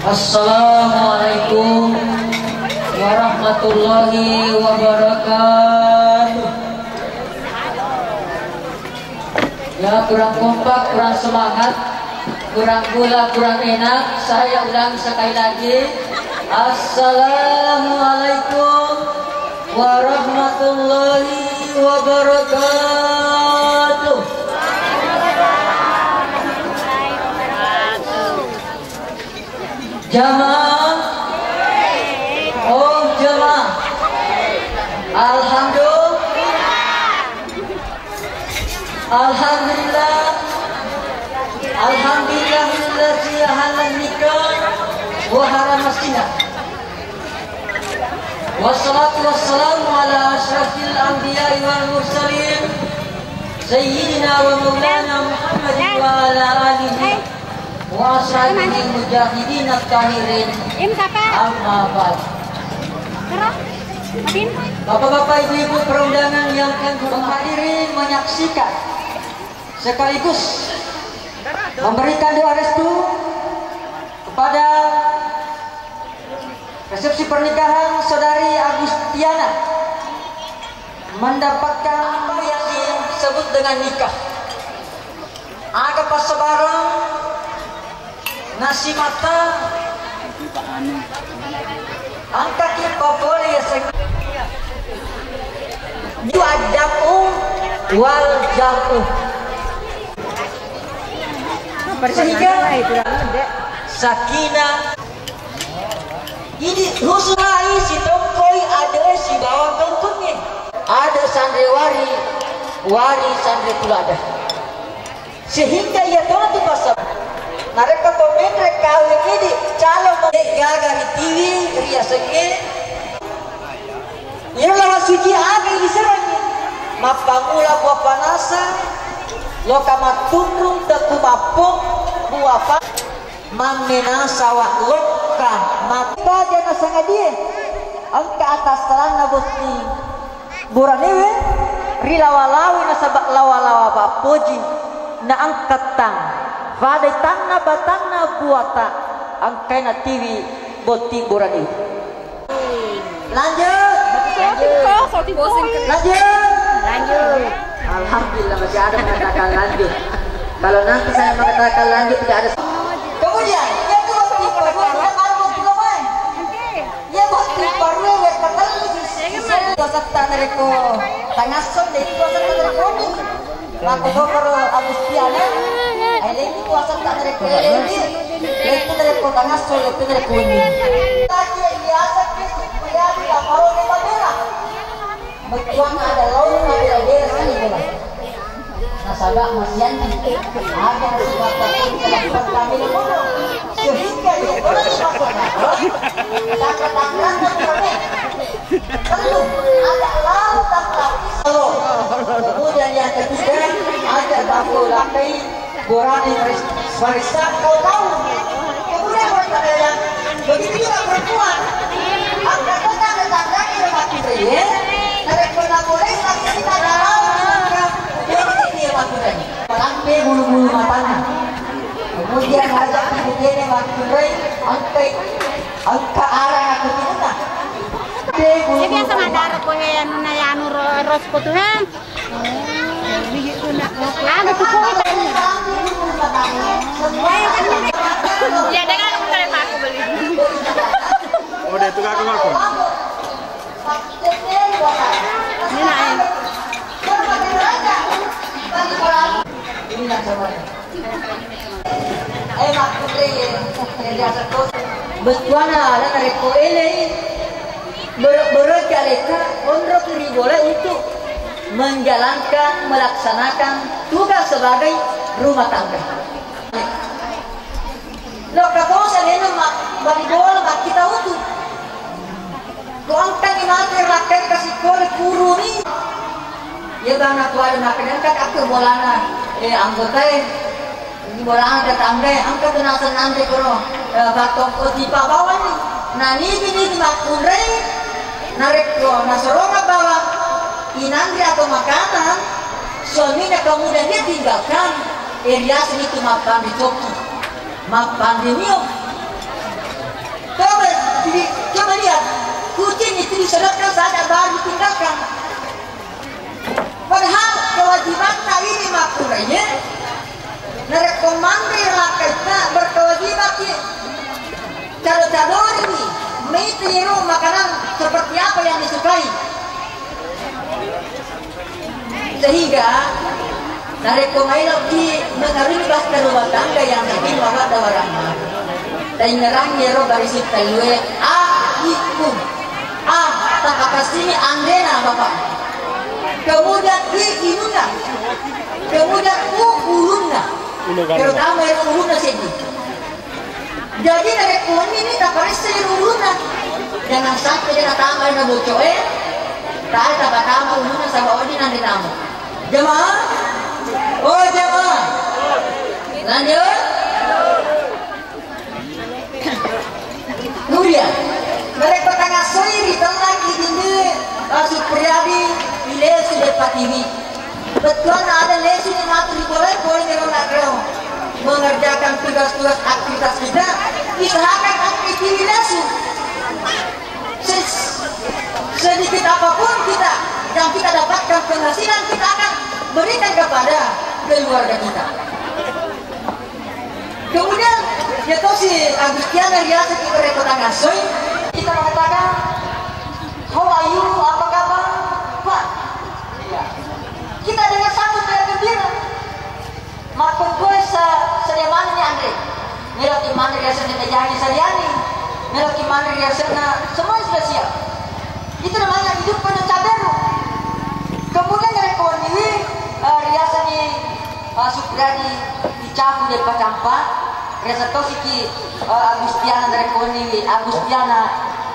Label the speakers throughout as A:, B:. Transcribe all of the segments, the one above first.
A: Assalamualaikum warahmatullahi wabarakatuh. Ya, kurang kompak, kurang semangat, kurang gula, kurang enak. Saya ulang sekali lagi. Assalamualaikum warahmatullahi wabarakatuh. Jamaah, oh jamaah, alhamdulillah, alhamdulillahillazi ahallan nikah wa harama zina. Wassalatu wassalamu ala asyrafil anbiya'i wal mursalin sayyidina wa maulana Muhammadin wa ala alihi wa ashabihi mujahidin at-tahirin. Amma ba'd. Bapak-bapak, ibu-ibu perundangan yang akan menghadiri, menyaksikan sekaligus memberikan doa restu kepada resepsi pernikahan saudari Agustiana mendapatkan apa yang disebut dengan nikah. Ada pasabarang nasi mata angka kita boleh yu'adamu wal jamu, sehingga sakinah ini husnai si tongkoi ada si bawah tongkotnya ada sandiwari sandri pula ada, sehingga ia tahu tu pasal mereka komen kawin ini calon gagal di TV ria senge ini lawan suci aga ini serangnya mapangula buah panasa lokama tunrung teku mapong buah pan mamena sawah loka mata jana sangat dia angka atas telana bukti buranewe rilawalawi nasabak lawalawa bapoji na angkat tang pada tanah batana buata angkena TV boti burani. Lanjut. Alhamdulillah masih ada mengatakan lanjut. Kalau nanti saya mengatakan lanjut tidak ada. Kemudian dia tuh boti baru arbo pulamai. Ya boti baru ya kata saya kuasa tanareko tangason deh kuasa tanareko. Laku dokter Agustiana. Ini kuasa tak dari kulit itu dari kota ngasol itu dari kulit tadi biasa kita tidak mau membayar berjuang ada lawan ada dia sini bola nasabah masian ada sebab kita kami bodoh sehingga dia boleh masuk tangga-tangga perlu ada laut tak kemudian yang ketiga ada bambu lakai Borani barista kau tahu. Kemudian mereka yang begitu juga perempuan. Angkat tetangga kita mati beri. Narik pernah boleh tapi kita tahu. Jadi dia mati beri. Sampai bulu-bulu matanya. Kemudian ada kemudian mati beri. Angka arah aku tidak.
B: Dia biasa mandar ko yang nayano ros ko tuh ha. Ano tuh kok? Ya dengan aku kali aku beli. Oh, dia tukang aku. Ini naik.
A: Ini nak sama. Mak putri yang biasa kau bertuana ada nareko ini berkerja ondrok ribola untuk menjalankan melaksanakan tugas sebagai rumah tangga. Lo kau sana mak bagi bola mak kita utuh. Kau angkat ni mati rakyat kasih kau kuru ni. Ya bang aku ada makan angkat aku bolana anggota ini bolana ada tangga angkat tenasan nanti koro batong di bawah ni. Nah ni makunre narik ko nasorong bawah inandri atau makanan suaminya kemudian dia tinggalkan area itu makan di Toki makan di Mio Jadi coba lihat, kucing itu disedotkan saja baru ditinggalkan. Padahal kewajiban ini makuranya nerekomandi rakyatnya berkewajiban cado-cado ini meniru makanan seperti apa yang disukai, sehingga nerekomai lagi mengarungi bahasa rumah tangga yang lebih wahat dawarang dan ngerang yero barisip talue ikum tak kasih andena bapak. Kemudian inuna, kemudian uluna, terutama yang uluna sini. Jadi dari kuan ini tak paris dari uluna. Jangan sampai dia tambah yang bocoe, tak tambah uluna sama odi nanti tamu. Jemaah, oh jemaah, lanjut. Kemudian mereka tengah soiri tengah ini Supriyadi lesu dekat ini. Betul ada lesu yang ngatur boleh ngerong mengerjakan tugas-tugas aktivitas kita. Usahakan aktivitas lesu. Sedikit apapun kita yang kita dapatkan penghasilan kita akan berikan kepada keluarga kita. Kemudian yaitu si Agustiana Riasa kita rekota ngasoy. Kita mengatakan, how are you? Apa kabar? Pak, kita dengan sambut dengan gembira. Makun gue sedemana ni Andre. Melok iman riasana Najani Sariani. Melok iman riasana semua sudah siap. Itu namanya hidup penuh caberu. Kemudian dari kawan ini riasani Supriyadi dicapu dari Pacampa. Riasa tosiki Agustiana dari kawan ini Agustiana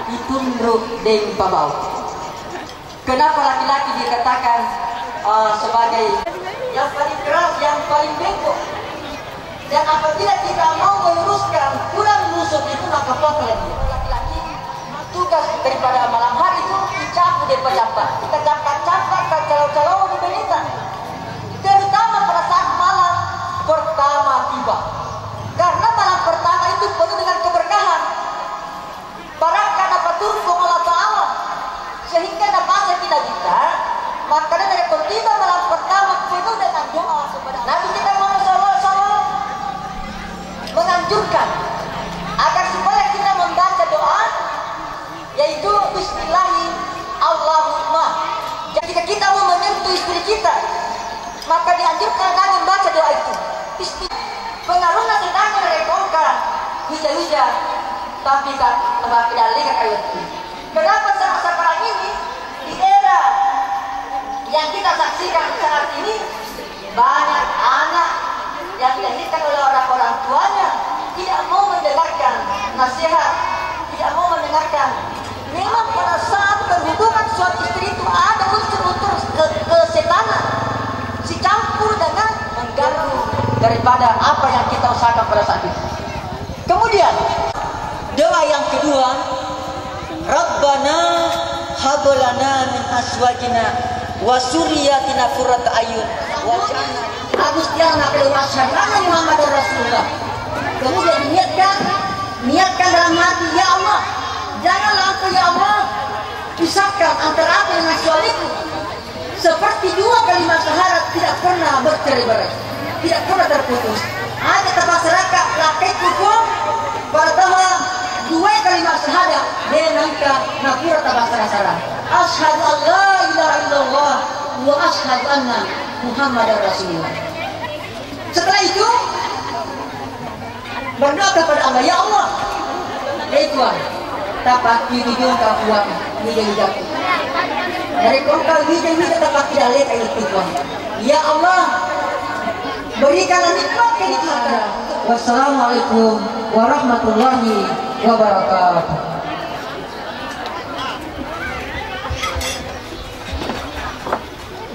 A: ditunduk dari Pabau. Kenapa laki-laki dikatakan sebagai yang paling keras, yang paling bengkok? Dan apabila kita mau meluruskan kurang musuh itu maka apa lagi? Laki-laki tugas daripada malam hari itu dicapu dari Pacampa. Kita campak-campak, kita calau-calau di Benita. Terutama pada saat malam pertama tiba. Karena malam pertama itu penuh dengan keberkahan. Barakah dapat turun Allah Ta'ala sehingga dapat kita bisa. Makanya dari tiba malam pertama penuh dengan doa kepada Nabi kita Muhammad SAW menganjurkan agar supaya kita membaca doa yaitu Bismillahi Allahumma. Jadi jika kita mau menyentuh istri kita maka dianjurkan kita membaca doa itu. Pengaruhnya sedang merekongkan hija-hija tapi kan lebih dalih kayak itu. Kenapa sekarang ini di era yang kita saksikan saat ini banyak anak yang dilahirkan oleh orang-orang tuanya tidak mau mendengarkan nasihat, tidak mau mendengarkan. Memang pada saat berhubungan suami istri itu ada unsur-unsur kesetanan, si campur dengan mengganggu daripada apa yang kita usahakan pada saat itu. Kemudian doa yang kedua, Rabbana hablana min azwajina wa surriyatina qurrata ayun waj'alna Agustiana keluarga Muhammad Rasulullah. Kemudian niatkan dalam hati, ya Allah, janganlah Engkau ya Allah pisahkan antara aku dengan suamiku. Seperti dua kalimat syahadat tidak pernah bercerai-berai, tidak pernah terputus. Ada masyarakat lakai kukuh pertama dua kalimat syahadat denangka napura tabasara-sara. Asyhadu an la ilaha illallah wa asyhadu anna Muhammadar Rasulullah. Setelah itu berdoa kepada Allah, ya Allah, Tuhan, tapak hidung kapuan hidung-hidung. Dari kongkal hidung-hidung tapak tidak lihat itu Tuhan. Ya Allah, berikanlah nikmat kenikmatan. Wassalamualaikum warahmatullahi wabarakatuh.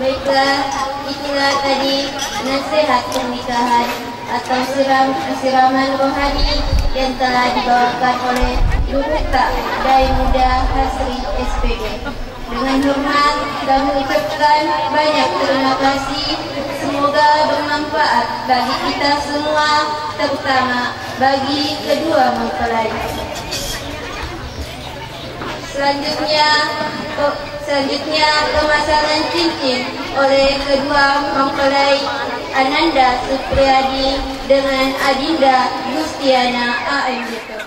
C: Baiklah, itulah tadi nasihat pernikahan atau siraman rohani yang telah dibawakan oleh Ibu Mufta dari Muda Hasri SPD. Dengan hormat kami ucapkan banyak terima kasih. Semoga bermanfaat bagi kita semua, terutama bagi kedua mempelai. Selanjutnya pemasangan cincin oleh kedua mempelai Ananda Supriyadi dengan Adinda Gustiana AM.